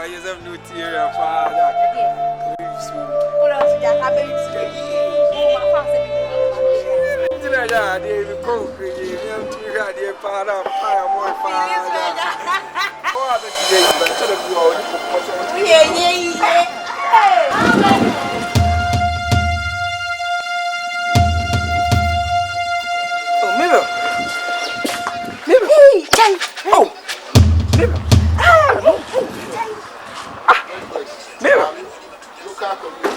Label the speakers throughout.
Speaker 1: I use them new theory of father.
Speaker 2: What else? Yeah, I mean,
Speaker 1: yeah, they cook, you know, to get the father, fire, more father. Oh, the today, but to the world,
Speaker 2: yeah.
Speaker 1: Oh, Mabel. Oh, Mabel. Mabel.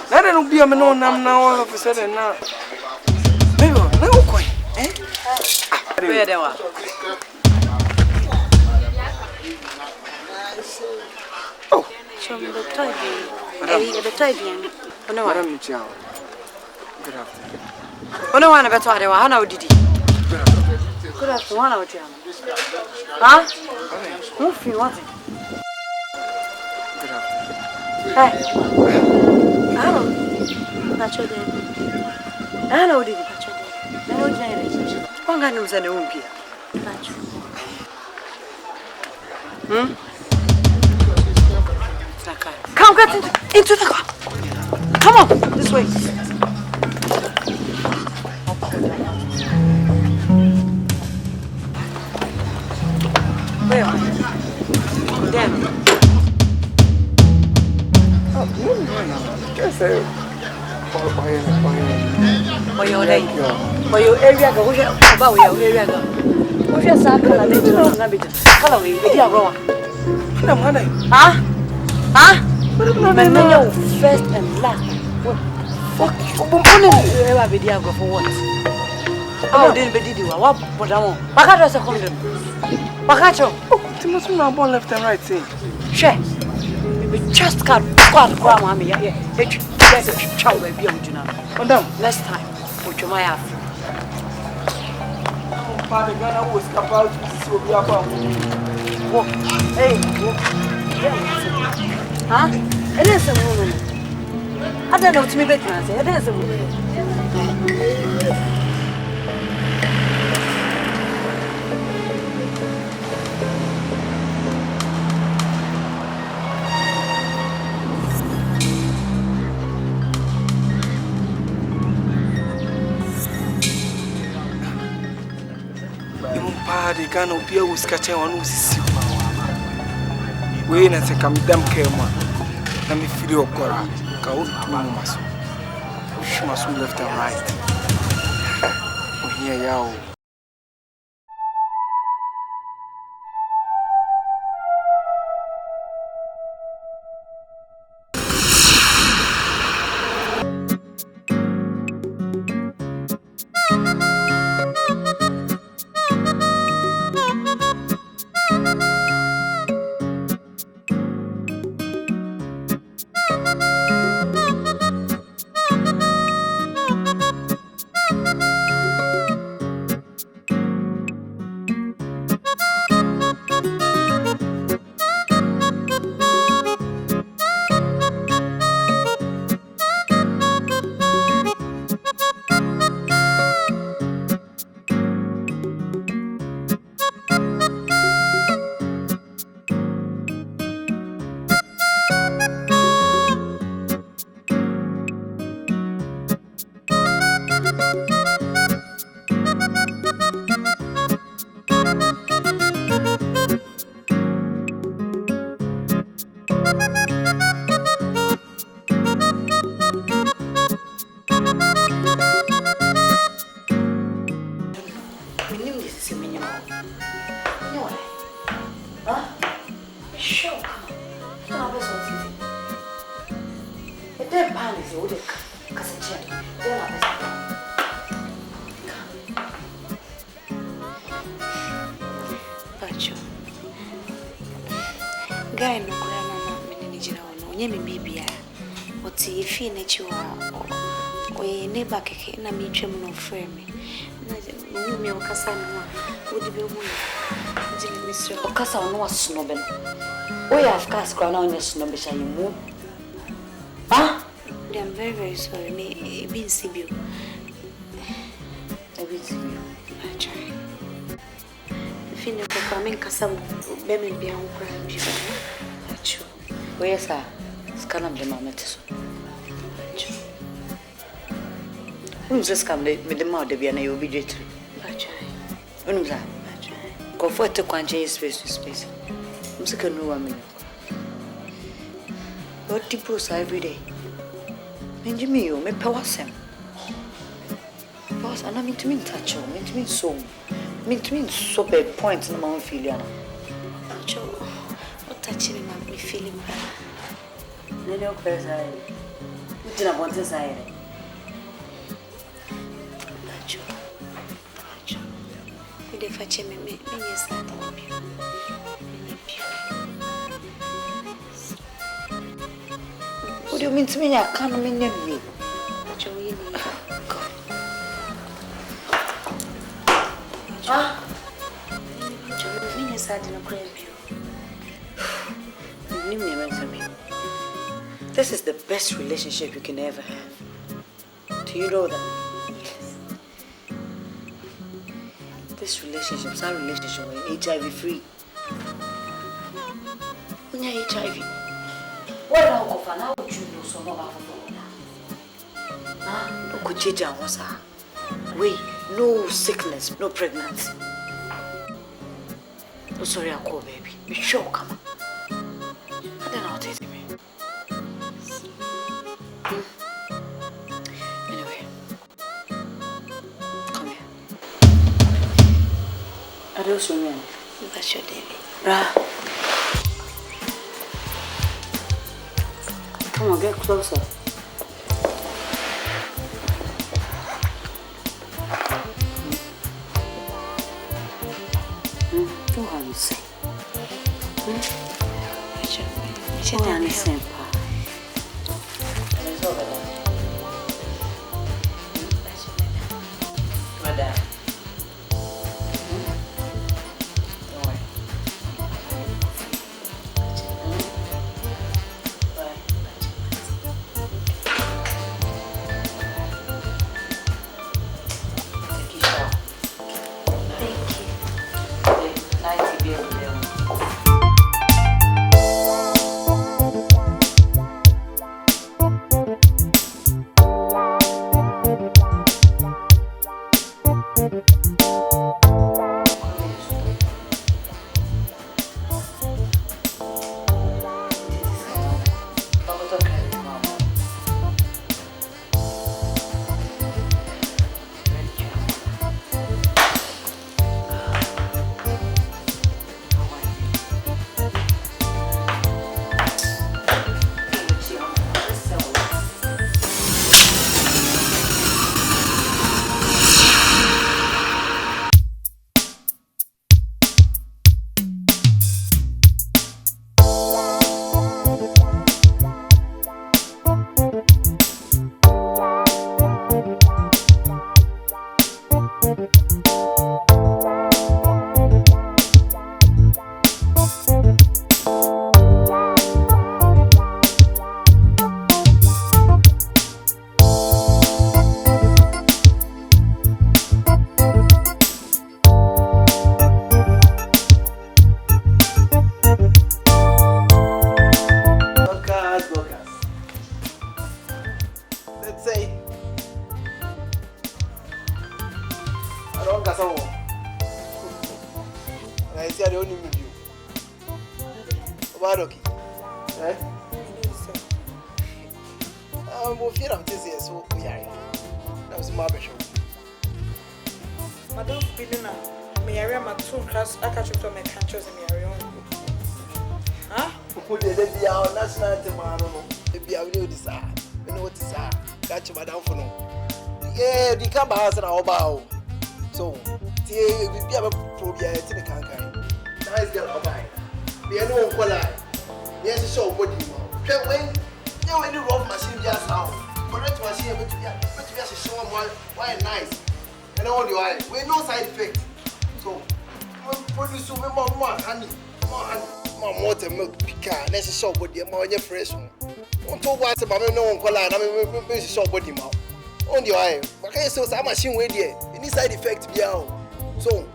Speaker 1: Now they don't be a man on them now all of a sudden now. Mabel, no coin, eh?
Speaker 3: Where they are?
Speaker 1: Oh,
Speaker 2: Show me the toy game. The toy game.
Speaker 3: No
Speaker 1: Madam
Speaker 3: one.
Speaker 1: Michelle. Good afternoon.
Speaker 3: Oh, no one about what they were. How did he? Good afternoon. One out here. Huh? Move you what?
Speaker 1: Good afternoon.
Speaker 3: Hey. I don't.
Speaker 2: That's what they
Speaker 3: I know did it. I know did it. One guy knows I don't care. Come get into the car. Come on, this way. Where are you? Damn. For your day. For your area, go about your area. What's your circle? I didn't know. Hello, you're wrong. Huh? Huh? My first and last. Fuck you. Ever video for what? How didn't be did you? What? But I won't. Bakato second. Bakato.
Speaker 1: Oh, you must not born left and right, see.
Speaker 3: Share. Just got grandma. Yeah. There's a child baby, you know.
Speaker 1: Madam,
Speaker 3: Next time, put your my half.
Speaker 1: Father Ghana was about to be up.
Speaker 3: Hey, huh? It is a woman. I don't know what to me better. It is a woman.
Speaker 1: The Ghana will be a whisker on who's sick. Wait and say, come damn care, man. Let me feel your cora. Go to my muscle. She must be left and right. Oh, here, yow.
Speaker 2: Guy no grandma many jina no nyemi bibia oti efi na chi wa we neighbor keke na mi twem no frame na wo mi okasa no wo di be hu no jini misre okasa no wasono be o ya afkas kwa na onye sono be shan mu ah I'm very very sorry me been sibio I try fine ko kwa men kasa be me bia ho kwa bi achu
Speaker 3: Where's her? Scanam the moment. Who's this come with the mouth of your obligatory? Who's that? Comfort to quench space to space. I'm sick of no woman. What the post every day? Benjamin, you may power some. Boss, and I mean to mean touch you, mean to mean so. Mean to mean so bad points in the mouth, Filiana.
Speaker 2: Joe, what touching him me feeling bad?
Speaker 3: No question. What did I want to say?
Speaker 2: Joe, if I check me, yes, I don't you.
Speaker 3: What do you mean to me? I can't mean you.
Speaker 2: Joe, you need God. Joe, yes, I didn't crave you.
Speaker 3: This is the best relationship you can ever have. Do you know that?
Speaker 2: Yes.
Speaker 3: This relationship is our relationship with HIV free. When you're HIV, what now would you know so much about no kuchija wasa. Wait, no sickness, no pregnancy. Oh, sorry, I'll call baby. Be sure, come on. I don't know what it is. Anyway, come here. Adios, women.
Speaker 2: That's your David.
Speaker 3: Brah. Come on, get closer. Do how you say.
Speaker 2: What
Speaker 3: you say, Pa? Madam.
Speaker 4: Madam Bilina, me area my two class Accusations me catches me area. Huh?
Speaker 1: Put the lady out national tomorrow. Maybe I will decide. You know what is that? Catch Madam for no. Yeah, the camera has an hour. So, we be a probiate in the canker. Nice girl, I'll buy. We are no one. Yes, a show body. When you any rough machine just now. Correct machine, but to be a show why nice. And all the while, we no side effect. So, we produce more honey, more water, milk, pecan, let's show body, more fresh one. On top what's about no one call out, I mean, we show body mouth. On the while, but can you say some machine with you? Any side effect be out. So,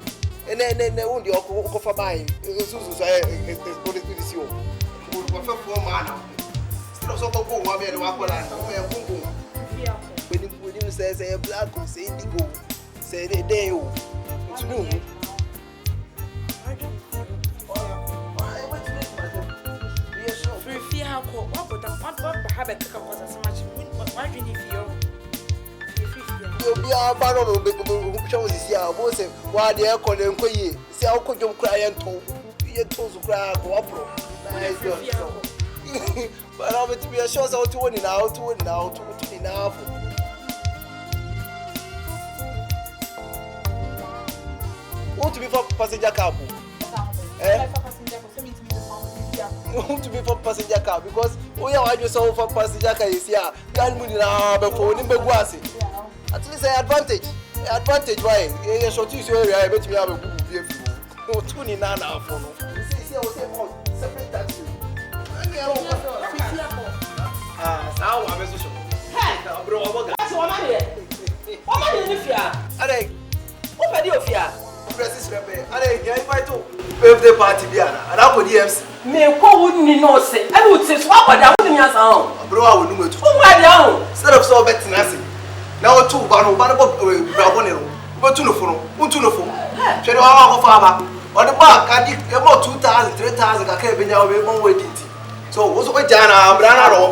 Speaker 1: and then on the offer buying, it's also for man. Still so go one me the wakola. When you say black or say indigo, say the day you. It's new. You be a barrel of big shows this year. Who say, why they are calling Koye? See how could you cry and told you told to cry opera? But I'm to be a show out to one now, to one now, to enough. Want to be for passenger car? Want to be for passenger car because we are just so for passenger car is here. Can't move now before we go. At least an advantage. Why? You short use area. I bet you have a good view. No, 29 now for no. You see, I was saying separate taxi. Now I'm a social. Hey, bro, what's one man here? What man in the fear? Are what are you fear? Precis Rebbe. Are you invite to birthday party, Biana? And I would DMs.
Speaker 3: Me wouldn't know say. I would say swap, but I wouldn't have sound.
Speaker 1: Bro, I would know it.
Speaker 3: Oh, my down.
Speaker 1: Instead of so betting, I see. Now two bano brabonero. But to no phone, to no phone. Check out our on the back, I did about 2,000, 3,000. I can't be now one way. So, what's what Jana, Brana, or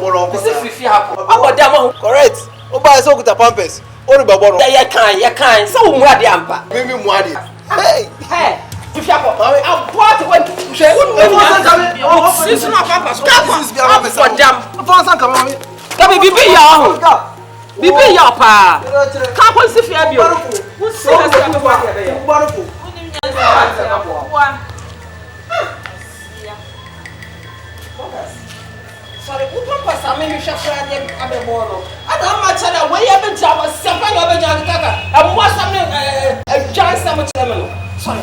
Speaker 1: correct. Oh, by so good a pampers. Or Babon.
Speaker 3: You can't. So, what the ampa?
Speaker 1: Maybe Mwadi. Hey,
Speaker 3: if you have I'm part when it's not pampers. For jam. Come be your Bibi ya pa. Ka ko si fia bio. Wo si na se ko ba ya.
Speaker 1: Wonderful.
Speaker 3: Sorry, who papa sa me hwe hwa de abebo no. Ada ma cha na we ya be ja wa sepa na be ja kaka. E mo sa me jan sa mo cha me no. Sorry.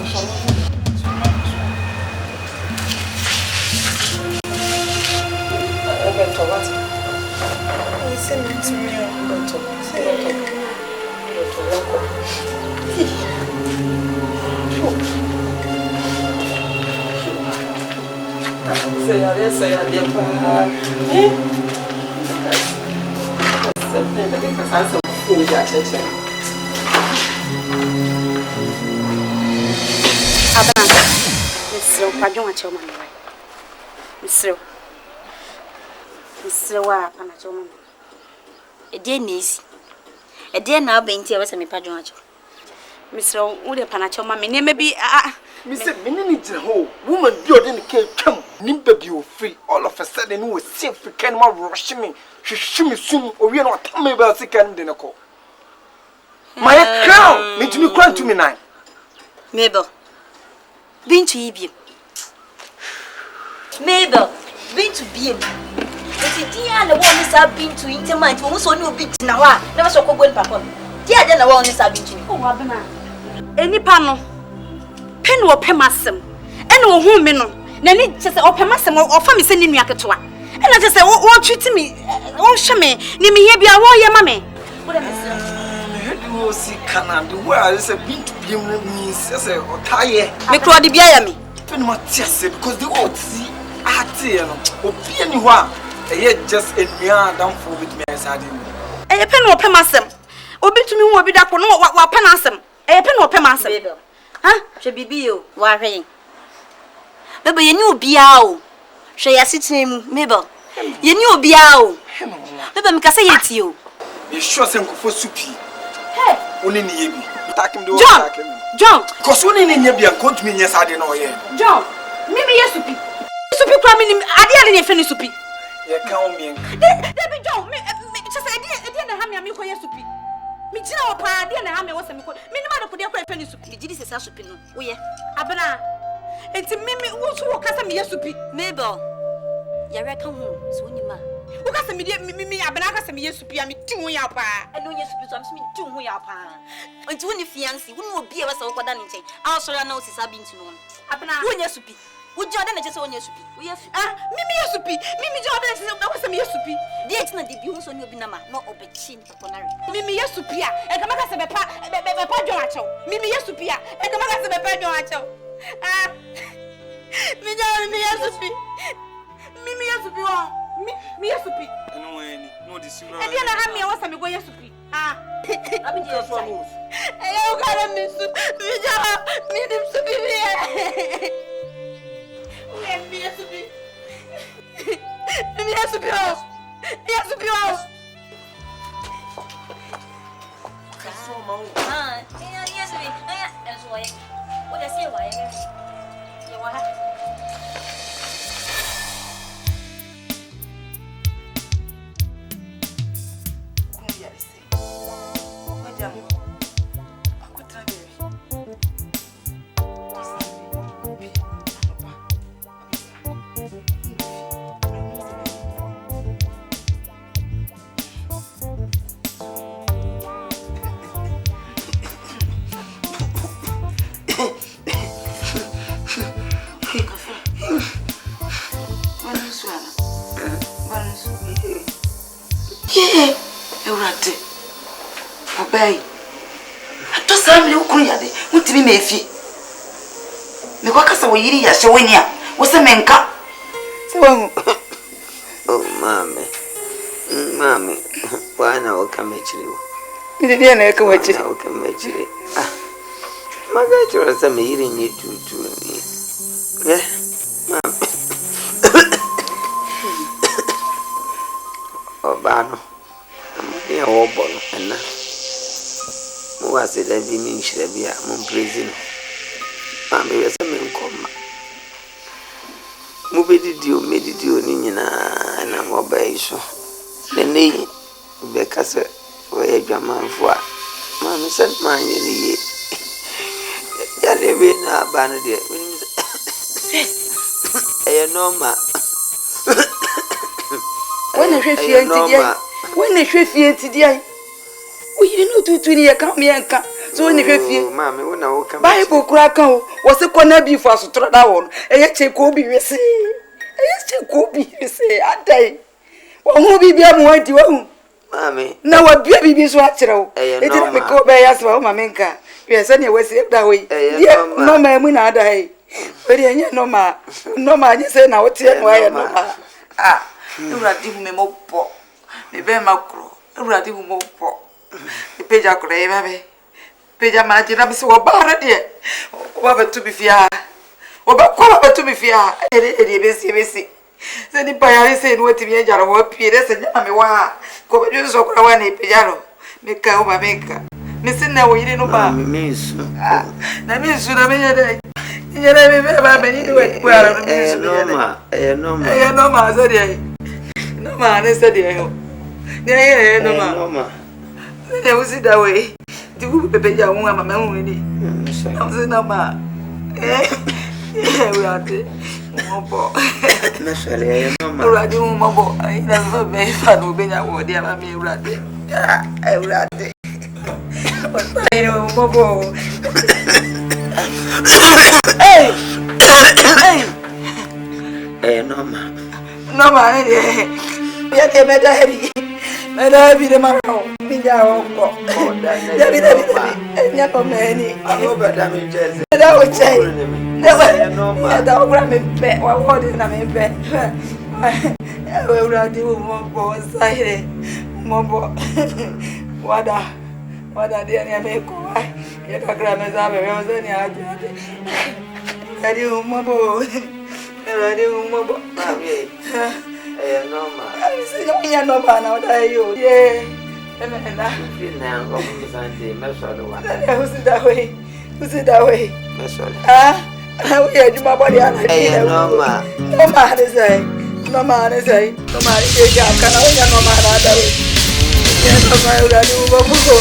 Speaker 2: A dear now being here was a padron. Mr. Woody Panachoma, me name be
Speaker 1: Mr. Minute ho, woman building the cake come, nimber you free. All of a sudden, who was safe for Kenma rushing me. She shoot me soon, or we are not coming about the can dinner call. My crown, mean to me crying to me now.
Speaker 2: Mabel, been to Ebim. Mabel, been to Beam. But the one is have been to Intermite, almost on your big now. Never so good papa. Dear, then the one is have been to. Oh, Abana. Any panel. Pen or pemasem. And no woman. Nanny just open massam or family sending me a catua. And I just say, oh, treat me. Oh, shame. Nimi here be a warrior, mammy. What am I saying? See, Canada, the world is a bit to be means as a tire. Make what the Biami.
Speaker 1: Because the old sea at anyone. Just a mere down for with me as I did.
Speaker 2: A pen or pemasem. Obi to me will be that for no what penasem. A pen or pemasem. Huh? Should be you, worrying. But you knew Biao. Shall I sit him, Mabel? You knew Biao. Never make say it to you.
Speaker 1: You sure send for soupy.
Speaker 2: Hey,
Speaker 1: only Nibi.
Speaker 2: John,
Speaker 1: because only Nibi and count me, yes, I didn't know yet.
Speaker 2: John, maybe yes, soupy. Soupy cramming, I didn't finish soupy.
Speaker 1: You can't mean.
Speaker 2: Debbie John, just I didn't have me a soupy. Me tina opa de na ha me wo se me ko me ni ma de ko de ko efe ni supi gidi se sa supi no wo ye abana enti me wo so wo kasa me ye supi Mabel ya re ka ho so ni ma wo kasa me de me abana kasa me ye supi a me ti ho ya pa e no ye supi so am se me ti ho ya pa enti wo ni fiancé wo no obi e wasa wo koda ni nchen a so ya na o sisa binti no abana wo nye supi wo Jordan na chese wo nye supi wo ye me ye supi me Jordan chese wo kasa me ye supi de enti na de bi ho so ni obi na ma no obechi ni paponari me ye supi a e kama kasa be pa John acho me ye supi a e kama kasa be pa John acho me ye supi me
Speaker 3: yesupi o. Mi yesupi.
Speaker 5: No any. No the similar.
Speaker 3: E dia na ha me wo sa me go yesupi. Ah. Abi je
Speaker 5: That's what
Speaker 3: sai.
Speaker 5: moves.
Speaker 3: E yo gara mi su. Mi ja mi dim supi mi. Mi yesupi. Mi yesupi o. Yesupi o.
Speaker 6: Ah, yesupi. Aya, enso waye. O da se waye be. Ye wa ha.
Speaker 3: Eurate. Obey. Ato sam le ukuru yade. Untimi mefi. Me kwa kasa wo yiri ya hye wani a. Wo se menka. Se wo.
Speaker 7: Oh mama. Mama. Wana okamechiri wo.
Speaker 3: Ndi na eka wachi.
Speaker 7: Wana okamechiri. Ah. Maga chora sa me yiri ni tutu ni. Mama. Obano. Ya wobono na mo wase da bi mi nhire bia mo praise no ma me wese me nkoma mo bedidi o medidi o ni nyina na mo ba iso ne nei be kase o ye dwamanfo a ma me se ma nyeri ye ya le be na ba no de e normal
Speaker 3: When hwefie ntidia. When hwefie ntidia. Oyi no tutu ni ye ka me enka. So when hwefie.
Speaker 7: Ma me wona wo ka
Speaker 3: Bible kura kan o. Wo se kona bi fo asotro da wo no. Eye che ko bi wese. Eye che ko bi wese adai. Wo hu bi bia mo adi wo hu.
Speaker 7: Mami.
Speaker 3: Na wa bia bibi so a kire wo.
Speaker 7: Eye
Speaker 3: E dire me ko be ya so ma me nka. We se ne wese da wo yi. No ma mu na adai. We de nya no ma. No ma nya se na wo tie no aye no ma. Ah. Uradi mu me mo po. Me be makro. Uradi mu mo po. Me peja kro e babe. Peja ma jina bi se wo bara de. Wo ba tu bi fia. Wo ba ko ba tu bi fia. E besi. Se ni pa ya se no timi ejaro wo pie de se nya me wa. Ko be ju so kro wa ni peja ro. Me ka o ba me ka. Me se na wo yire no ba.
Speaker 7: Me su.
Speaker 3: Na me su na me ya de. Nyere me be ba be ni we kwa ro me su. No ma so de. No ma ne se de ho. Ne no ma.
Speaker 7: No ma.
Speaker 3: Ne usi da we. Di bu pepe ja won ama hu ni. No se no ma. We ate. Mo bo.
Speaker 7: Na shale no ma.
Speaker 3: Uradi mo bo. Ai na so be fa no be nya wo dia ma me uradi. Uradi. Ai no mo bo. Hey.
Speaker 7: No ma.
Speaker 3: No ma ne. Ya te me da heri. Me da bi de ma ro. Mi ja wo ko. Ya bi. Nya ko me ni.
Speaker 7: Amo bada mi jeze.
Speaker 3: Da o chai. Ya da o bra me pe. Wa wo de na me pe. We uradi mo bo saire. Mo bo. Wada dia ni me ko. Ya ka gra me za be me zo ni a jade. Ari mo bo. Ari mo bo.
Speaker 7: Mami. No ma.
Speaker 3: Ai se yo nya no ba na o da yo. Ye. Emena.
Speaker 7: Fina ngo mzande mesolo wa.
Speaker 3: Usi da we.
Speaker 7: Mesolo.
Speaker 3: Ah, we ya juma body ana.
Speaker 7: No ma.
Speaker 3: No ma ne sai. No ma ne ke kana o nya no ma na da we. Ya no ma u da ni mo ko.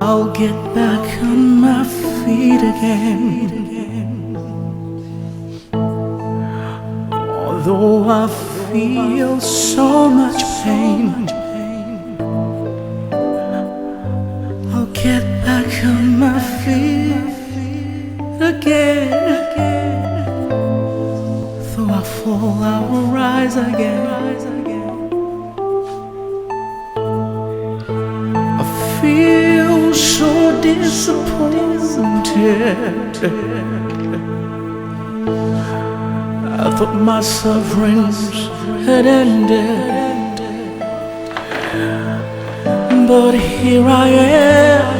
Speaker 8: I'll get back on my feet again. Although I feel so much pain, I'll get back on my feet again. Though I fall, I will rise again. I feel so disappointed. I thought my sufferings had ended, but here I am,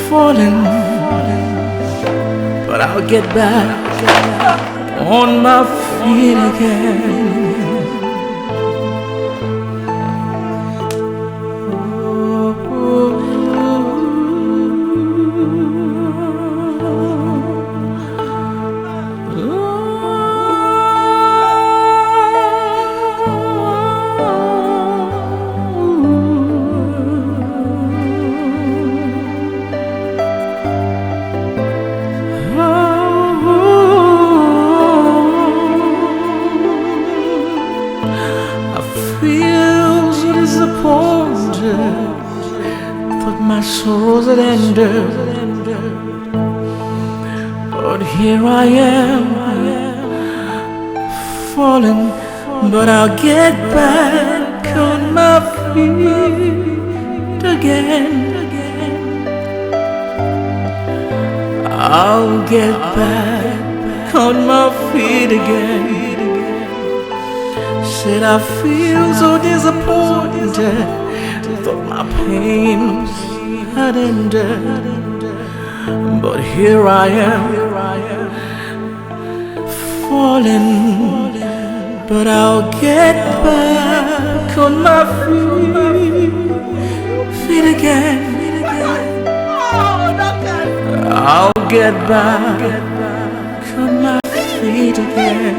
Speaker 8: falling. But I'll get back on my feet again. My sorrows had ended, but here I am, falling. But I'll get back on my feet again. I'll get back on my feet again. Said I feel so disappointed. Thought my pains had ended, but here I am, falling. But I'll get back on my feet again. I'll get back on my feet again.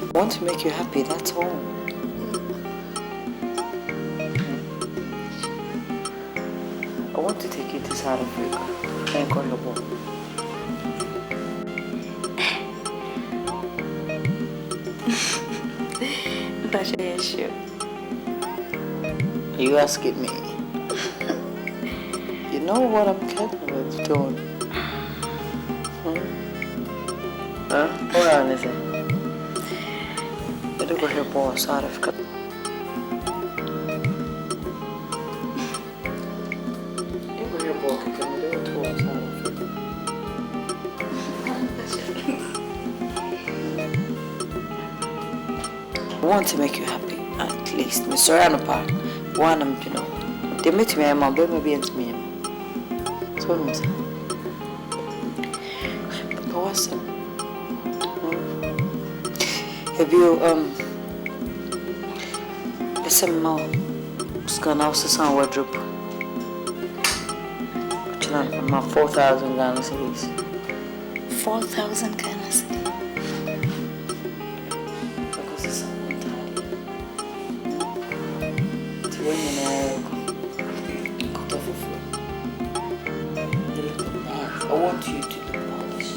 Speaker 3: I want to make you happy, that's all. I want to take you to South Africa and call your boy. Sure. Are you asking me? You know what I'm capable of doing? Huh? Hold on a second. Let me go here, boss, out of cut. You go here, boss, can you do it towards out of I want to make you happy, at least. Mr. Anapa, one of you know. They met me, I'm a baby, and me. So, but what's up? Have you, some more scan out the sound wardrobe? I'm 4,000 Ghana cedis.
Speaker 2: 4,000 Ghana cedis.
Speaker 3: Because it's something time. It's when you know, cut off of you. I want you to do this.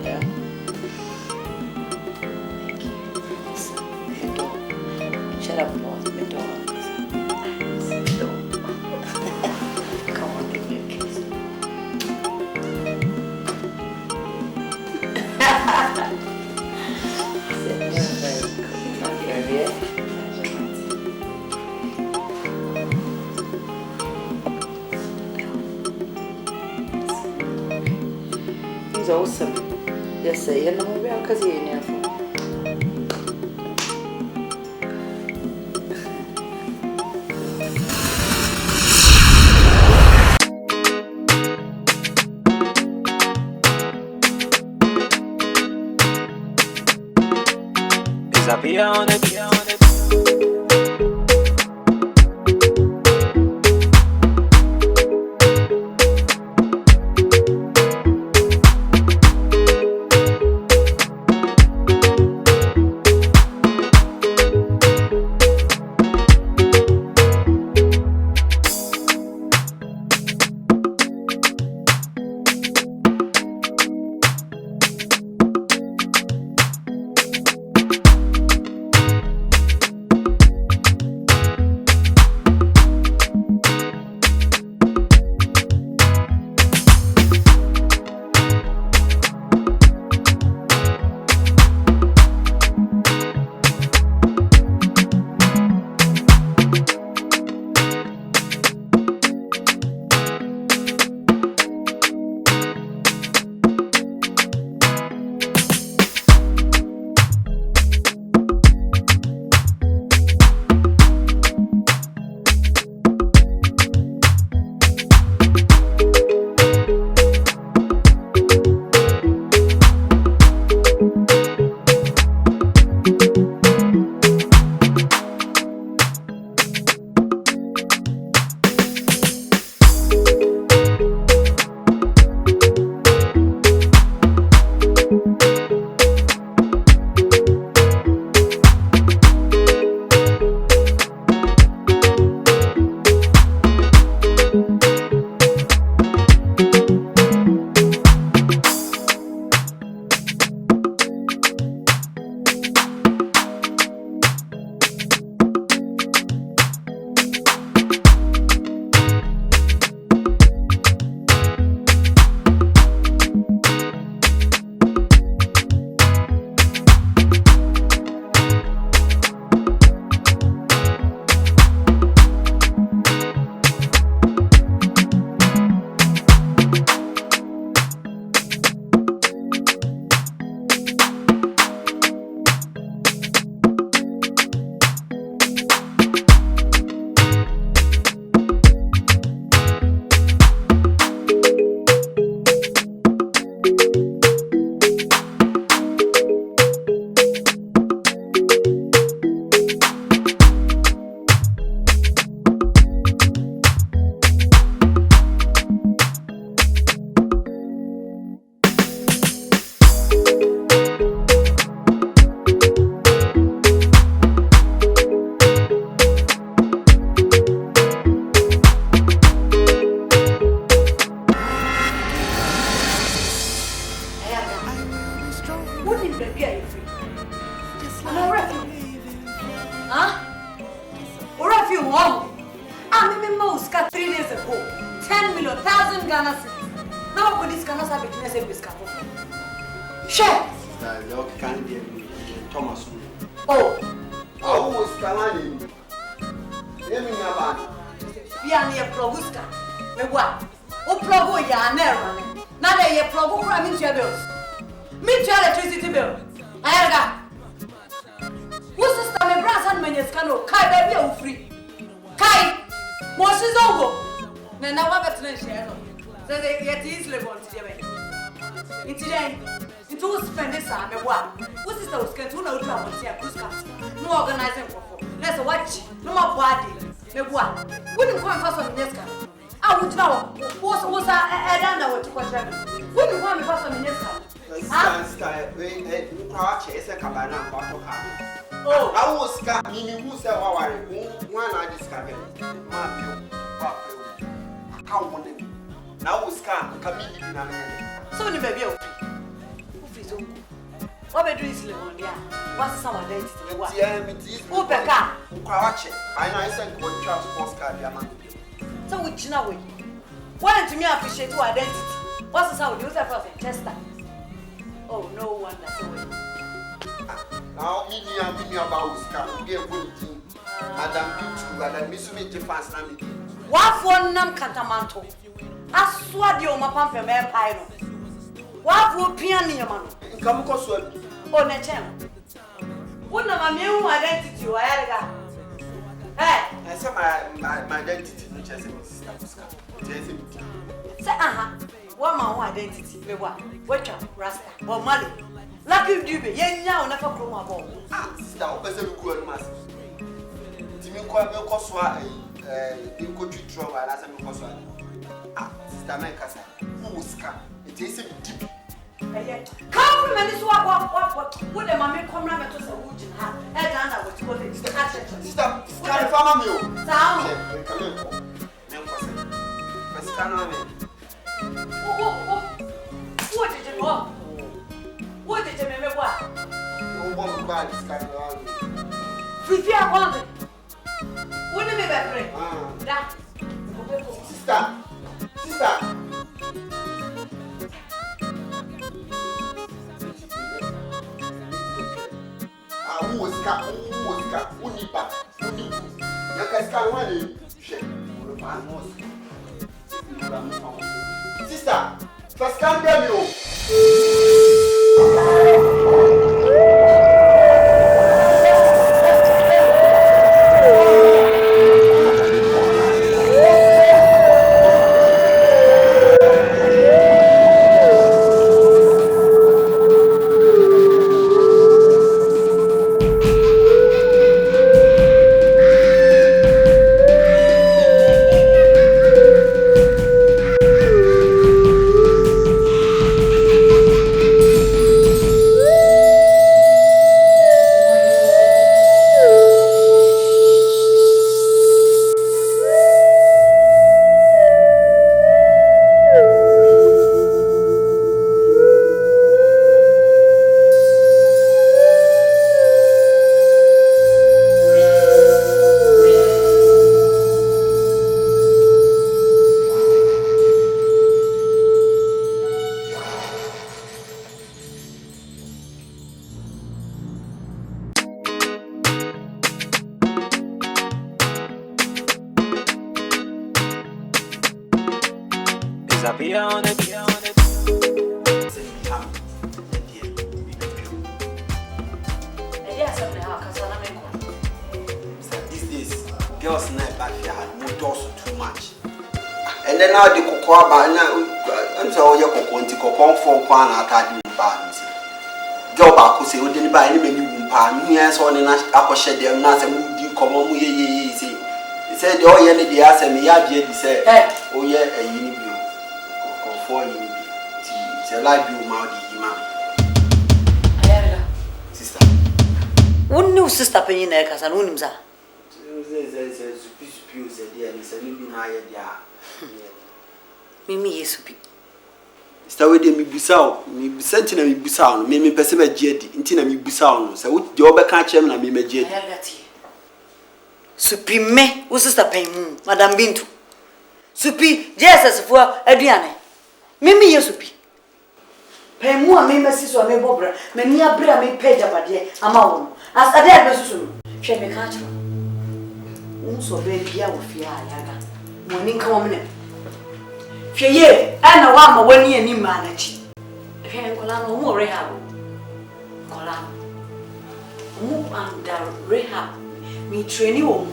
Speaker 3: Yeah?
Speaker 2: Thank you.
Speaker 3: You don't. Shut up, boss. You don't. Come on, give me a kiss. He's awesome. Yes, sir. You know, we are because you're in here.
Speaker 8: Beyond it.
Speaker 3: would know. Was I don't know what to question. What do you want me for some minutes? Oh,
Speaker 9: I was coming. Who said, one I discovered. Now was come
Speaker 3: so you may be okay. What are you doing? What's some identity? Who Becca?
Speaker 9: Crouch it. I know sent one child's postcard.
Speaker 3: So which now? Why don't you appreciate your identity? What's the sound? You say for Chester. Oh, no one that's away.
Speaker 9: Now, me about scam. Be a good team. Madam Pitu, and Miss Mitty fast.
Speaker 3: What for Nam Cantamanto? I swear you, my pump, a man pyro. What would piano, man?
Speaker 9: Come across one.
Speaker 3: Oh, Nechem. What am I new identity? I got. Hey,
Speaker 9: I said my identity, which is a sister.
Speaker 3: Say, what my identity? What Rasta or Mali? Lucky you be, yen now never grow my ball.
Speaker 9: Stop as a good master. Timmy Quabbel Coswa, you could treat trouble as a Coswa. Sister Mancasa, who scam. It is a deep. Compliment is what would a mammy come round to the wood in her? And I would call it Accusations. Stop, farm you.
Speaker 3: Sound.
Speaker 9: Come in.
Speaker 3: What did you want? What did you remember? What?
Speaker 9: No one bad is kind of.
Speaker 3: Free I wanted. Wouldn't be better. That.
Speaker 9: Sister. Who was cat? Who need back? Who need you? Sister, first come down you. Girls night back here had more too much. And then now the cocoa by now, I'm so your cocoa to cocoa for one at the girl back who say, we didn't buy any many pan, yes, on the upper shed there, not a moody common. He said, oh, yeah, the ass and the yard, he said, oh, yeah, a unibio. For you, it's a light view, Maudi, sister.
Speaker 3: Wouldn't you sister penny neck as an unimza? Mimi Yesupi.
Speaker 9: Stay with me, Busao, me sentinel, me Busao, me perceive a jetty, intina me Busao, so what the other catch him and me jet.
Speaker 3: Supreme, who's sister Paymu, Madame Bintu. Supi, Jesus for Adriane. Mimi Yesupi. Paymu, I may message or may bobra, many a bra may pay up a day, a mouth. As a dead person, she may catch her. So baby, I will fear Yaga. Morning come in. Fear, and a woman when you need manage. Can Colano more rehab. Colano. Move under rehab. Me train you.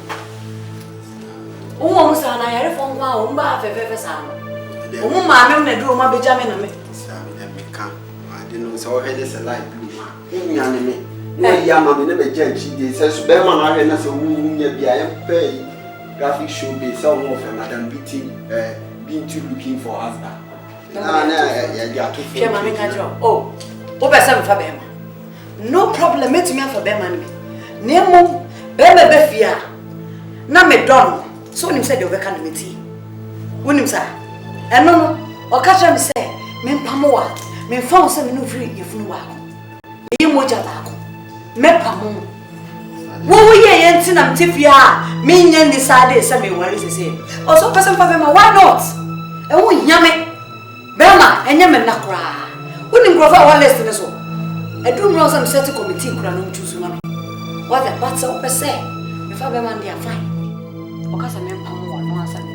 Speaker 3: Almost an I from wow, bath of ever sound. Oh, mamma, do my Benjamin.
Speaker 9: I didn't know so head is a light blue. Him, enemy. No, Yamma never judge. She says, Berman, I had a wound, I am pay. graphic show based on one of Madam Beatty being too looking for husband.
Speaker 3: Oh, over 7 for Bema. No problem, met me for Bema. Nemo, Bema Befia. Na McBROWN. So him said over canamity. When him say, and no, or catch him say, men pamoa, men found some new free if you walk. You moja back. Men pamo. What we ain't seen them tip ya, mean yen decided some where is the same. Also, person for Bema, why not? And we yammy. Bema, and Yaman Nakra. Wouldn't grow our less than us all. I do know some certain committee crown to Sumami. What the bats over say? If I Bema, they are fine. Ocasa Mempamo, no answer me.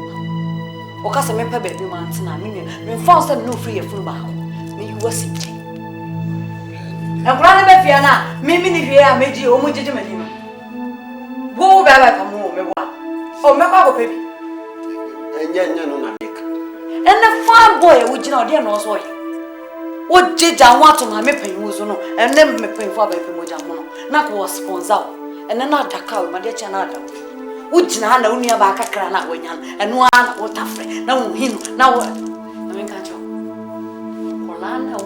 Speaker 3: Ocasa Mempa baby mountain, I mean, when found some no free of full bow. May you was it. And Grandma Befiana, Mimi, I made you almost gentleman. Go back from home, oh, Member baby.
Speaker 9: And yet, no,
Speaker 3: and the farm boy, which you know, dear knows why. What did I want to my mapping was no, and then me pay for baby Mojamono, not was sponsor, and another cow, my dear Chanada. Would you know only about a crana when young, and one what after, no him, now what? I mean, catch you. Colana,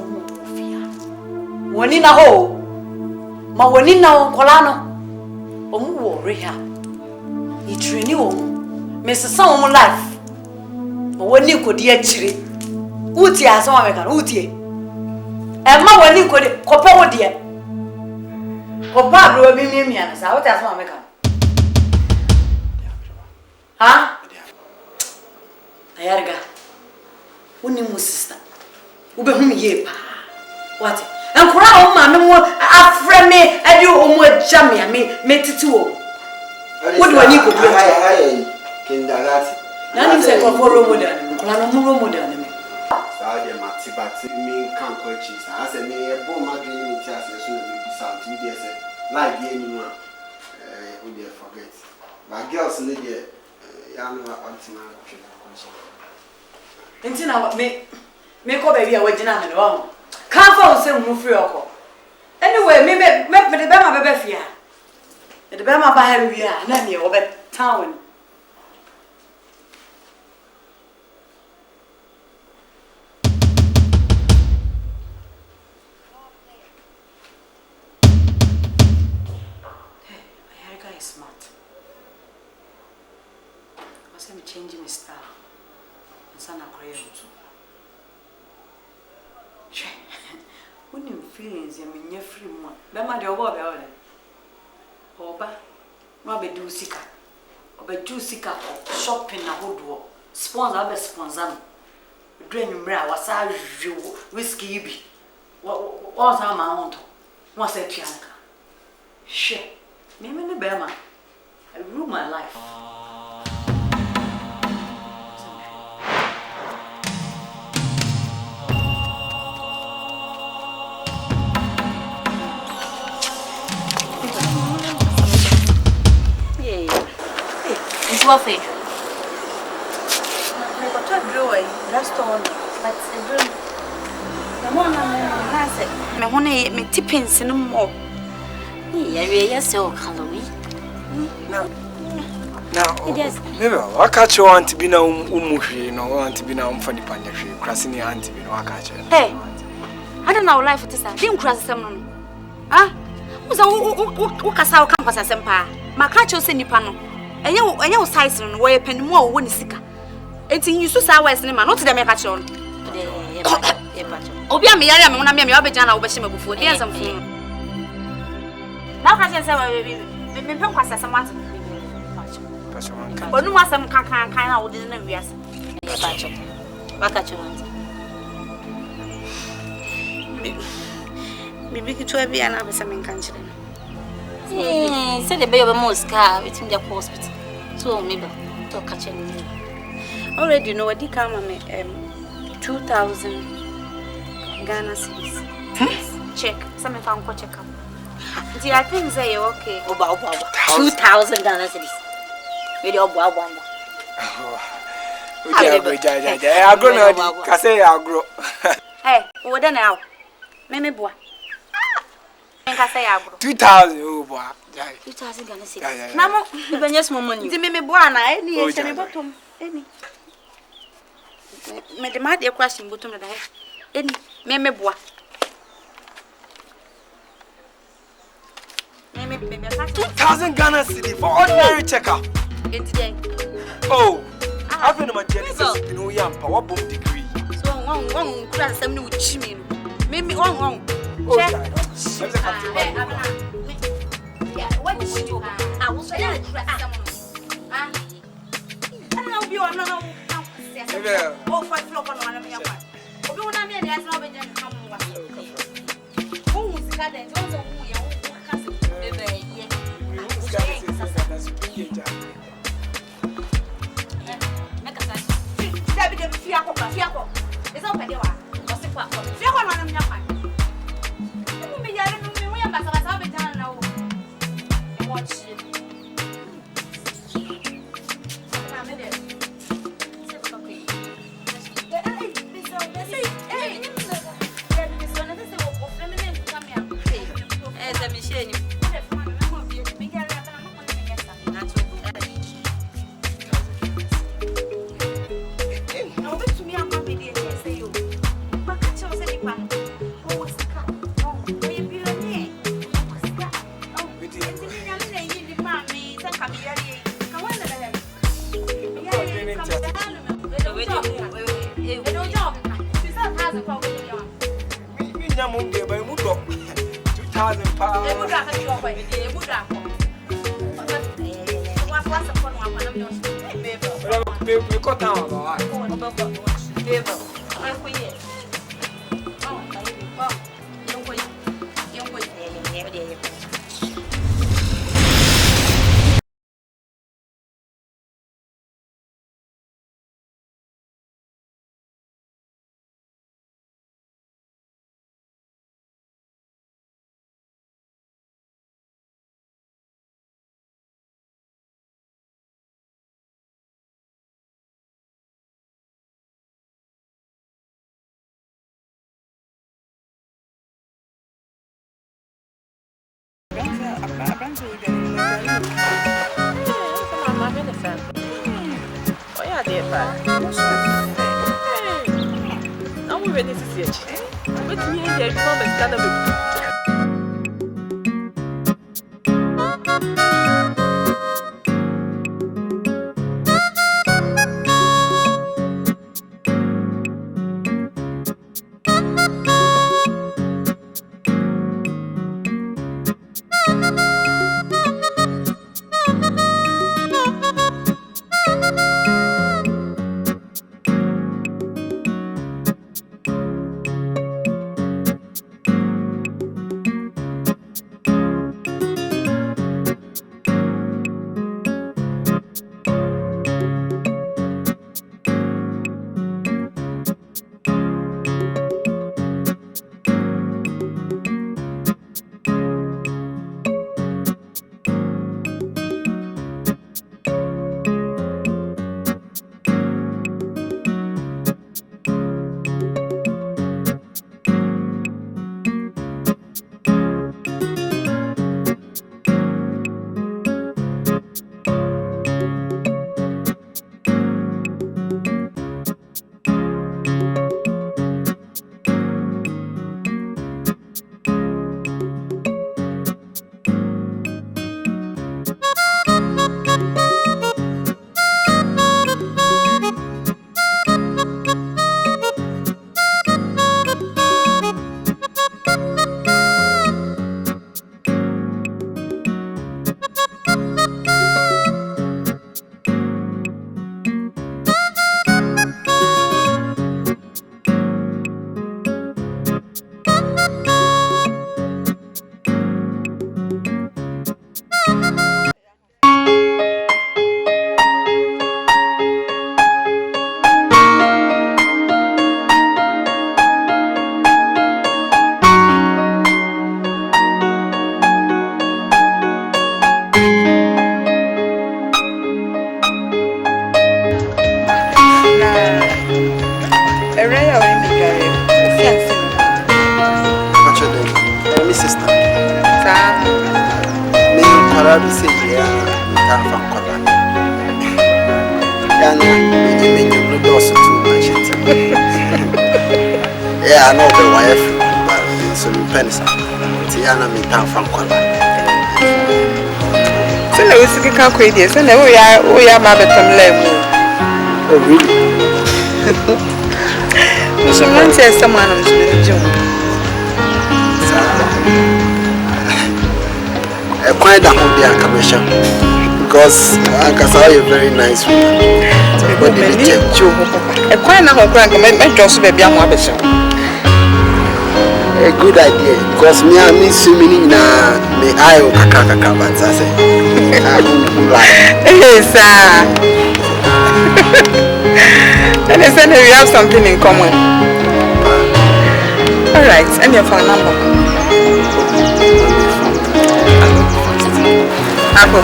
Speaker 3: when in a hole, my when in now, Colano, oh, rehab. It's renew, Mrs. Some life. When you could yet chiri, Uti as American, Uti. And ma when you could copper dear. Papa will be me as I would as American. Huh? Ayarga. Unimu sister. Ube whom ye pa. What? And crown mamma more after me, and you almost jammy me it too. What do I need to do?
Speaker 9: Kindergarten.
Speaker 3: Nani say for role model, Colonel role model.
Speaker 9: Saudi Matibati mean can't coaches. I said, me a bomb my dream as soon as we sound to me. Like anyone, we forget. My girls need it. I'm not ultimate.
Speaker 3: Until now, make up baby, I wait in and wrong. Can't fall some move free or anyway, me the Bama baby fear. The Bama by we are, none you over town. Changing my style. And son of Crayon too. When you feelings, you mean you're free one. Bema de Oba Bella. Oba, Robby do sika. Oba do sika or shopping a hood war. Sponsor, Abbe sponsor. Drain your bra, was I whiskey be. What was our mount? What's a Tianka? She, me and the Bema. I rule my life.
Speaker 6: What for?
Speaker 2: I got a drawer, restaurant, but a dream. The one I said, my honey, me tippings no more.
Speaker 6: Yeah, so calorie.
Speaker 5: Now, never. I catch you want to be now, no want to be now for the pandemic, crossing your auntie, no, I catch it.
Speaker 2: Hey, I don't know life it is. I didn't cross some. Ah, who's a Casao campus as Empire? My catch you send you panel. And you size on where penny more when sicker. It's in you so sour as name, not to the make on. Obia me, I am one of me, I'll be done over Shimmer before there's some food. Now, I can say, we don't pass as a matter. But no more some kind of didn't yes.
Speaker 6: Back at you.
Speaker 2: Maybe to be another something country.
Speaker 6: Said the baby most car between the hospital. So maybe to catch him.
Speaker 2: Already know what he come on 2,000 Ghana cedis. Check. Some if I'm going to check up. I think say okay.
Speaker 6: About 2,000 Ghana cedis. Really, I'll
Speaker 5: grow now. I'll grow.
Speaker 2: Hey, what then now? Meme boy.
Speaker 6: can say abro.
Speaker 5: 2,000 oh boy.
Speaker 6: 2,000 Ghana cedis.
Speaker 5: Yeah.
Speaker 6: Namo, you been yes money. Di me boana any e me bottom. Any. Me de ma de question bottom da he. Any me boa. Me
Speaker 5: 2,000 Ghana cedis for ordinary checker. Oh, I've been my Genesis in Oyampa, what bomb degree.
Speaker 6: So one class some new chimney. Maybe one.
Speaker 5: Check.
Speaker 6: What is she? I will say that. I don't know if you are not. Oh, 5 o'clock on 1 of your wife. Oh, don't I mean that's not been come. Who's got it? Also, who you Fiaco. It's not Padua. What's the part? Fiaco on your mind. You may have been we have been done now. Watch it.
Speaker 1: sister.
Speaker 9: say, yeah, from Colorado. Yeah, no, also too much. Yeah, I know the wife, but some pennies. Tiana, me down from Colorado.
Speaker 4: So, I was thinking, how crazy, so now we are Mabbeton Lemon.
Speaker 9: Oh, really?
Speaker 4: Someone says someone was really doing.
Speaker 9: Quite a whole day commission because I can say a very nice woman. But they check you.
Speaker 4: A quite a whole crank, my just baby, I'm a
Speaker 9: good idea because me, I miss swimming na me. I will kaka but I say, I don't like.
Speaker 4: Yes, sir. And I said we have something in common. All right, and your phone number. Apple.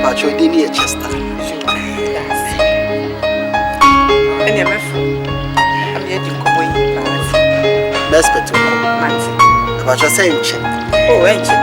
Speaker 9: But you didn't hear Chester.
Speaker 4: And your phone. I'm here to go in class.
Speaker 9: Best bet to go. But you're saying check.
Speaker 4: Oh, ain't you?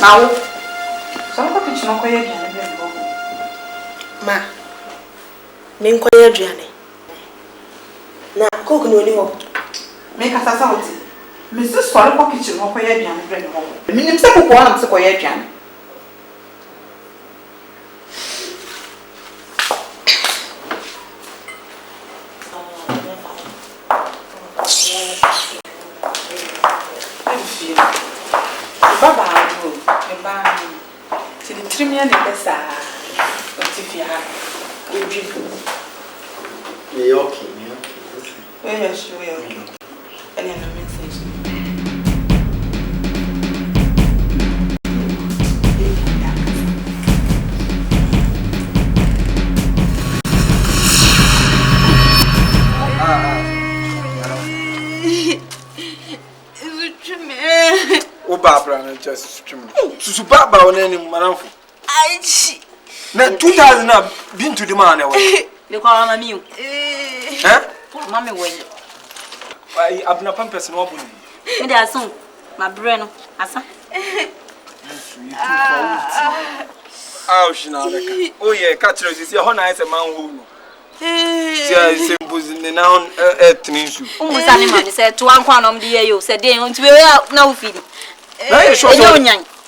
Speaker 4: Now, some of the kitchen are quiet. Ma, men quiet, Johnny. Now, cook no more. Make us a sound. Mrs. Swallow kitchen or quiet, Johnny, bring home. The minimum second one, so quiet, Johnny.
Speaker 5: Just to Baba on any manafo. Now 2000 have been to the man.
Speaker 6: You call on you.
Speaker 5: Eh?
Speaker 6: Mammy, wait.
Speaker 5: I have no purpose in opening.
Speaker 6: Maybe I saw my brain. Asa.
Speaker 5: Oh, she now. Oh, yeah, catch us. Is your honor as a man who. Is imposing the noun at Nisu.
Speaker 6: Almost animal said to one corner of the year. Said they want to be out now feeding.
Speaker 5: I show you.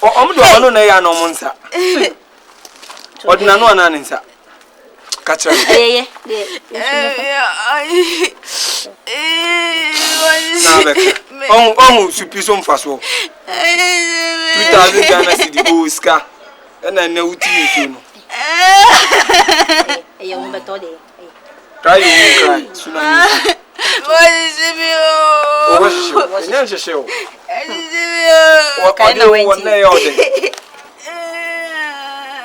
Speaker 5: Or I'm no monster. What no one answer. Catch us. Oh, supposed fast. 2000 Ghana City, oh, Ska. And I know what you
Speaker 6: do.
Speaker 5: Try you cry. Soon what is it? What's show? What kind of one day all day?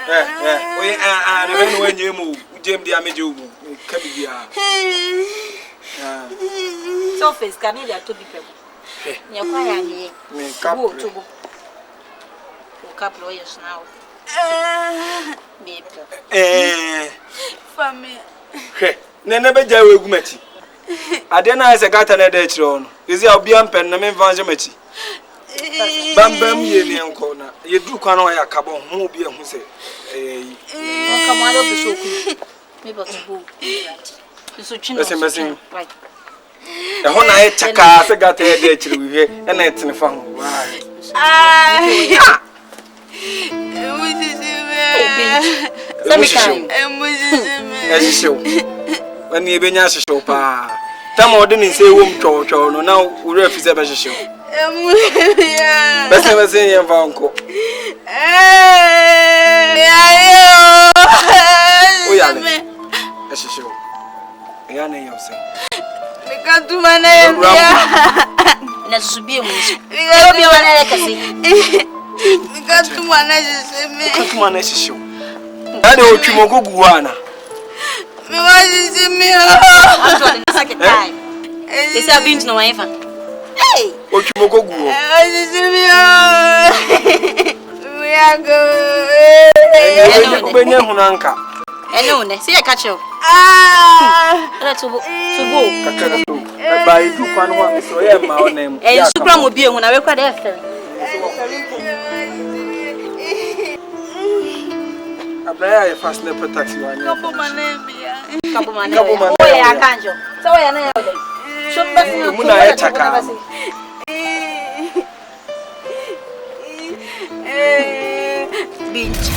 Speaker 5: And when you move, Jim the Amidu, can be
Speaker 6: so face can you to be people? You're quiet. Couple of years now.
Speaker 4: Family.
Speaker 5: Never jail with Metty. I didn't as a cat and a ditch on. Is your beyond pen and Vanjameti? Bam bam, ye corner. You do can I a cabo, who be a who say,
Speaker 6: come on, of the show. Maybe to go. Listen, right.
Speaker 5: The whole night, Chaka, got a ditch with her, and it's in the phone. When you be a show, pa. Tamo didn't say womb cho no now we refuse a show. Best never say your uncle. Oh, yeah, as a show. Yana, you say.
Speaker 4: We can't do my name.
Speaker 6: Let's be a music. We
Speaker 4: got to manage
Speaker 5: show. I don't Kimogo Guana.
Speaker 4: Me was me.
Speaker 6: I'm the second time. They say I've been to no one. Hey!
Speaker 5: What Kimogo Guo?
Speaker 4: We are going.
Speaker 5: When you're Hunanka.
Speaker 6: Hello, see a catch you. Let's go.
Speaker 5: By 2.1, so I have my name.
Speaker 6: And Supram will be when I record after.
Speaker 5: I fast never taxi one.
Speaker 4: Couple my name.
Speaker 6: Couple my name. Oh, yeah, I can't.
Speaker 3: So I know. Some person
Speaker 5: Muna ya chaka.
Speaker 3: Binch.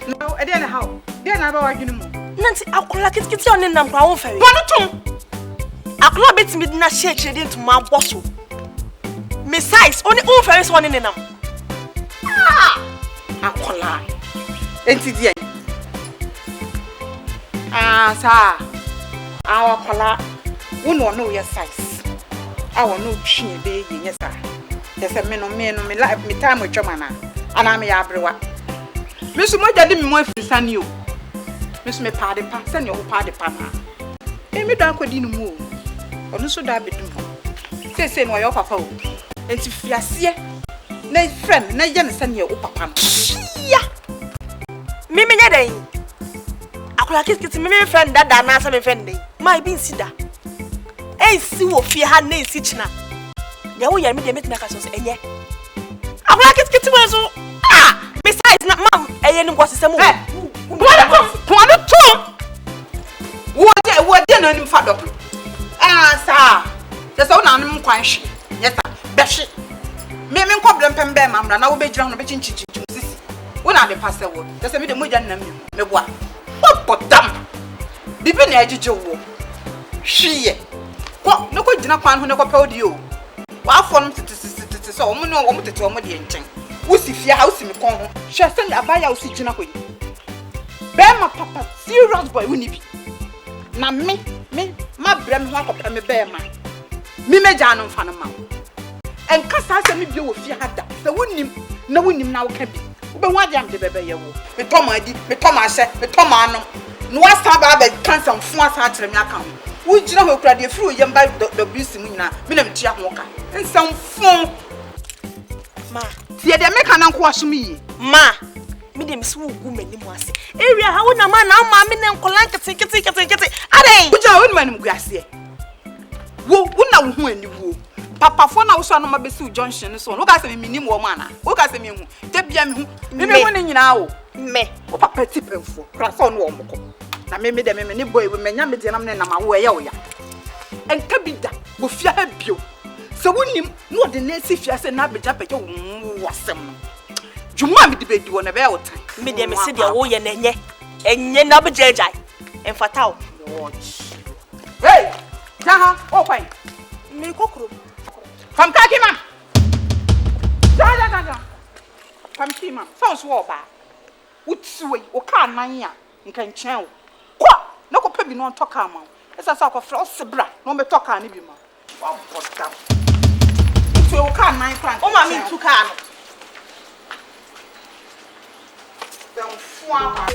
Speaker 4: No, I don't know how. Then I bought you more.
Speaker 3: Nancy, I'll call like it's on in our ferry. I'll club it with na shake into my bottle. Besides, only all ferries one in them.
Speaker 4: I'll call her. Ain't it yet? Sir. I'll call her. We don't know your size. I will know she be yes, sir. There's a man on me life, me time with your man. And I'm a yabrewa. Miss Moja didn't want to send you. Miss me party pass and your party pana. Amy don't go in move. Or no so that be doing. Say, no, your papa. And if you see, no friend, no young send your papa.
Speaker 3: Yeah. Mimi, I could like it to me, friend that I answer me friend. My being sida. Eh, see what fear had names each now. Ya wo ya me de metina so enye abula kiti we so besides na mam eye ni kwasese mu
Speaker 4: What na nim fa do sir the so na nim kwan hwe yes sir be hwe me problem pembe mamra na wo be gira no be chinchichi sisi wo na be pase wo the say me de moja na me boa what dam bibi na ejije wo hwe ko no ko gina kwan ho ne ko pe odi o wa fon tete so omo no omo tete omo de enchen wo si fia ha wo si me kon ho hwe se abaya wo si gina ko yi be ma papa serious boy wo ni bi na me ma brem ho akopra me be ma me meja no mfa no ma en kasa se me bi wo fia ha da se wonim na wo ka bi wo be ho ade am de bebe ye wo me to ma di me to ma hye me to ma no no wa sa ba be cancer mfu asa akyere me aka ho wo gina ho kura de firi ye mba WC mu nyina me na me tia ho ka nsam fun
Speaker 3: ma
Speaker 4: tie de me kana nko asom yi
Speaker 3: ma me dem se wo gu mani mu ase area ha wo na ma na ma me ne nkolan kete aren
Speaker 4: wo ja wo ni gu ase wo na wo hu ani wo papa fo na wo so no ma be si junction so wo ka se me minim wo ma na wo ka se me hu te bia me hu me hu ne nyina wo
Speaker 3: me
Speaker 4: wo papa ti pemfo kra so no wo mko na me de me ne boy we menya me de na me na ma wo ye wo ya enka bi da wo fia ha bio se wonim no de na si fia se na beja beja wo wasem juma me de be di wo na be wo tan
Speaker 3: me de me se de wo ye na enye na beja jai enfata wo
Speaker 4: hey jaha o kwai
Speaker 3: me kokoro
Speaker 4: fam ka ki ma ja fam ki ma so so oba utsuwe o ka nan ya nkan chen wo kwa na ko pa bi no toka ma esa sa ko fra osebra no me toka ni bi ma wa boda utsuwe o ka nan frank
Speaker 3: o ma mi tuka no
Speaker 4: dem fua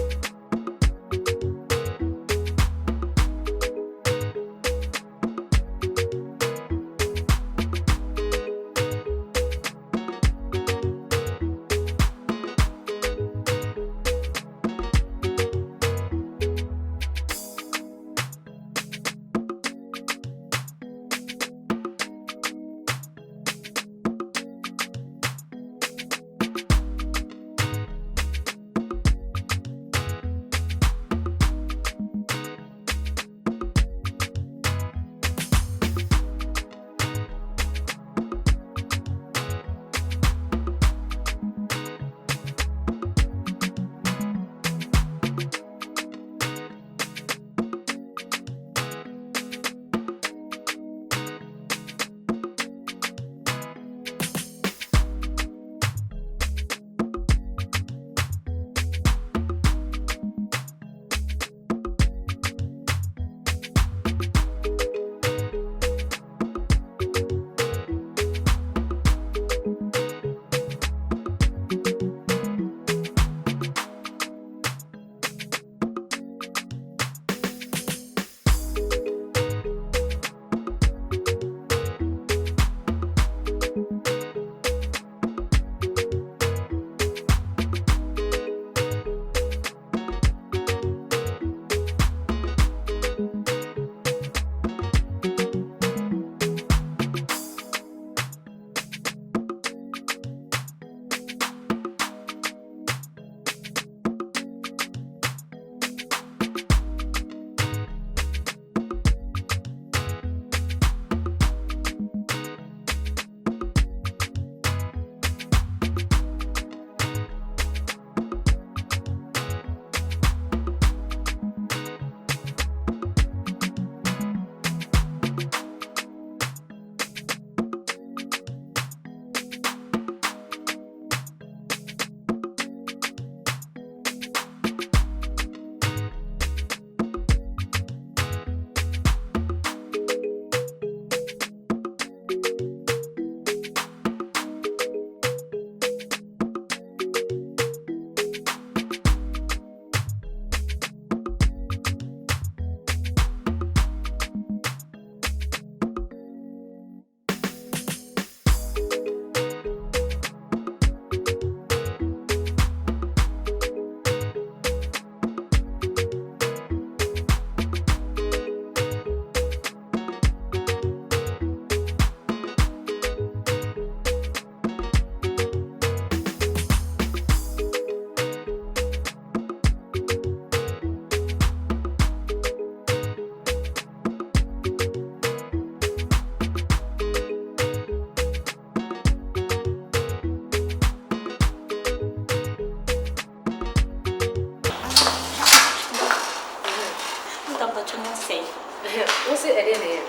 Speaker 3: What's it again?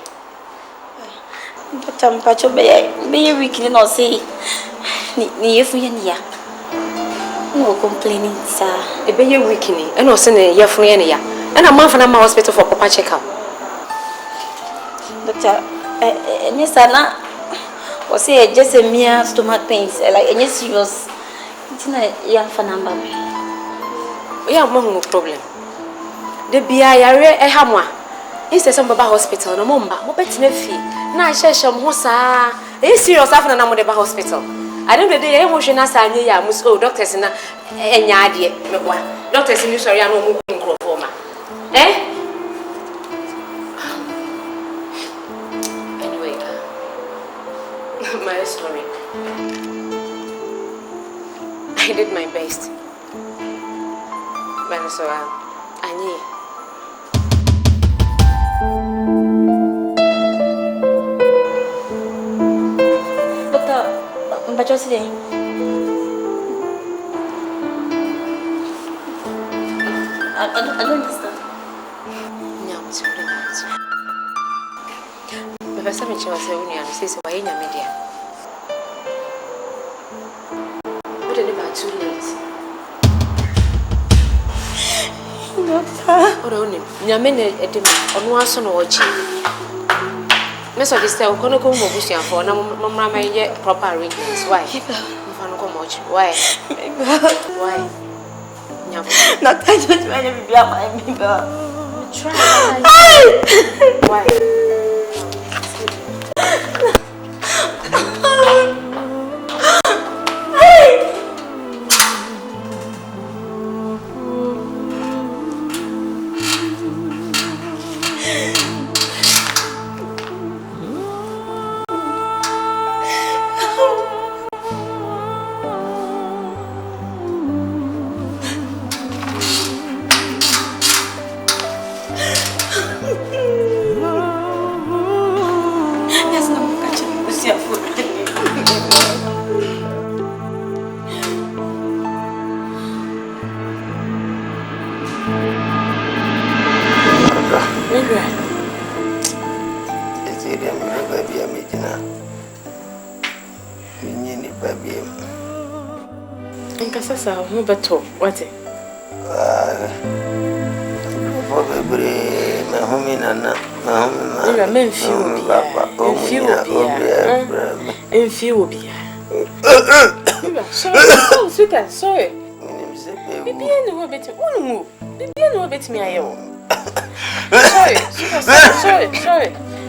Speaker 2: But Pacho be weekly no say. Ni if we ya. No complaining, sir.
Speaker 3: A be weekly, and no send your friend ya. And a month and a hospital for Papa check out.
Speaker 2: Doctor, yes, Anna was say just a mere stomach pains, like any serious. It's not young for number.
Speaker 3: We have no problem. The BIA a hammer. Instead of Baba Hospital, no mumba, what bet fee. Now I share some hosa. It's serious after the Namodeba Hospital. I don't know the emotional side. Yeah, must go doctors in a yard. Doctors in New Sorry, I know moving crofoma. Eh? Anyway, my story. I did my best. But so I knew.
Speaker 2: But just today. I don't understand.
Speaker 3: No, it's really not. But for some reason, I say, "When you say so, why in your media? What are about too late?"
Speaker 2: Doctor.
Speaker 3: Or only, Yamene at the on son or watching. Miss Odista, I'm going to go Mobusia for Mamma may proper arrangements. Why? If I don't go much. Why? Why?
Speaker 2: Not I don't want to be my neighbor.
Speaker 3: Try. Why? Sasa mo beto wate
Speaker 7: mahumi nana mahumi
Speaker 3: ira menfi
Speaker 7: papa
Speaker 3: enfi obia sorry oh sweetheart sorry bibi ene wo beti unu bibi ene wo beti mi ayo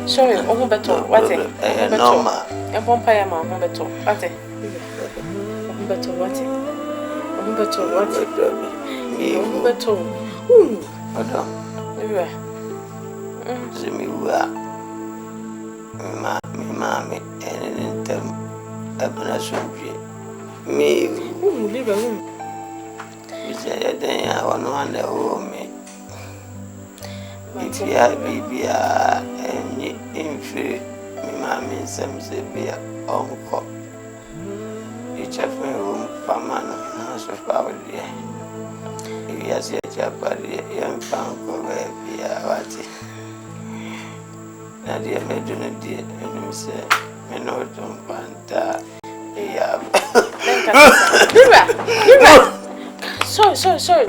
Speaker 3: sorry o beto wate
Speaker 7: normal
Speaker 3: e pompa ya ma o beto wate o beto wate Beto, what? Beto.
Speaker 7: Madam.
Speaker 3: Everywhere.
Speaker 7: Zimiwa. Mammy, and in them, Abuna Sunji. Me,
Speaker 3: leave a room.
Speaker 7: You said that I want one that will me. If you have baby, and in free, me, mammy, some say be a uncle. Each of my room, Pamano. So far, dear. If you have such a body, young Panko, baby, what? Now, dear, made you a dear, and you say, I know don't want that. Yeah.
Speaker 3: Sorry.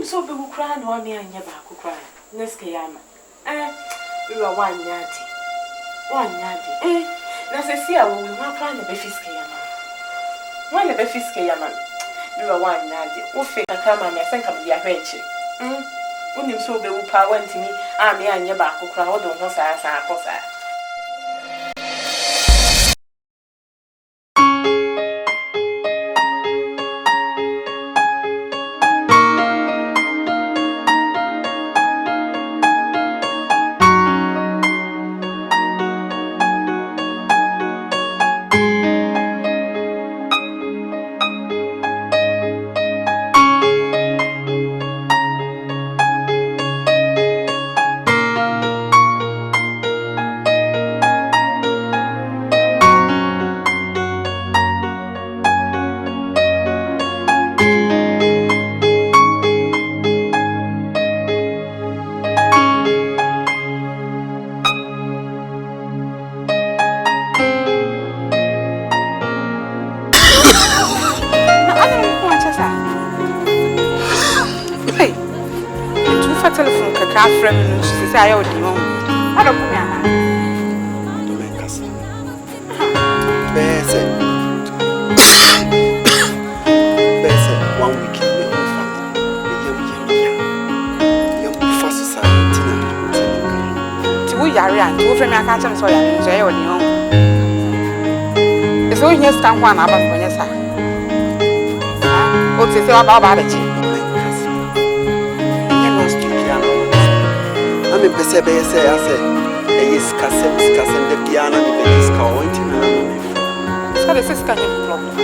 Speaker 3: So be who cry no me anya ba ku cry neske yama we were one yadi na se si a wo ma cry na be fiske yama when na be fiske yama we were one yadi wo fe ka ma me sen ka bi ahwe echi wonim so be who pa wantimi a me anya ba ku cry wo do ho sa akosa
Speaker 4: fa telephone kaka frame no she say ayo di won ado ko me ana
Speaker 9: do me kasa bese 1 week me ho fa me yam fa society na
Speaker 4: ti wo yare an ti wo frame aka chem so yare so ayo di won eso nya stand kwa na aba ko nya sa o ti se wa ba de chi
Speaker 9: me pese be say I say is kasem the piano ni be is ka ointi na me
Speaker 4: so the sister ni problem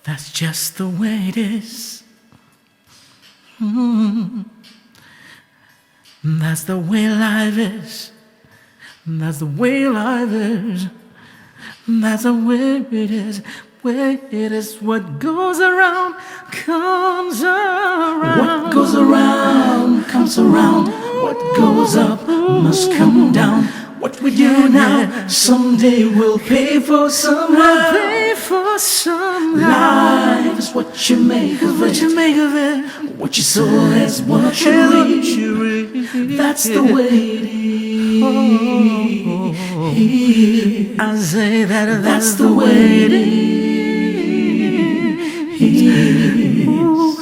Speaker 8: That's just the way it is. That's the way life is. That's the way life is. That's the way it is. Way it is. What goes around comes around. What goes around comes around. What goes up must come down. What we do now, someday we'll pay for somehow. Pay for somehow. Life is what you make of it. What you make of it. What you sow is what you reap. That's the way it is. I say that that's the way it is. Ooh,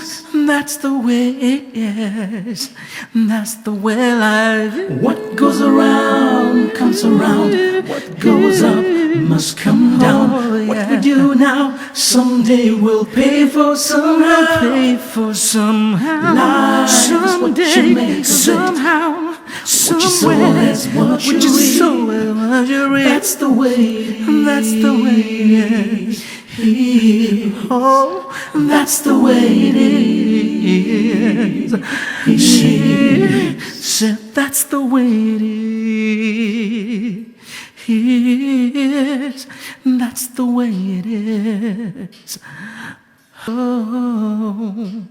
Speaker 8: that's the way it is. That's the way life is. What goes around comes around. What goes up must come down. What we do now, someday we'll pay for somehow. Pay for somehow. Life someday, somehow, somewhere. What you sow is what you reap. That's the way. That's the way it is. Oh, that's the way it is. She said that's the way it is. That's the way it is. Oh.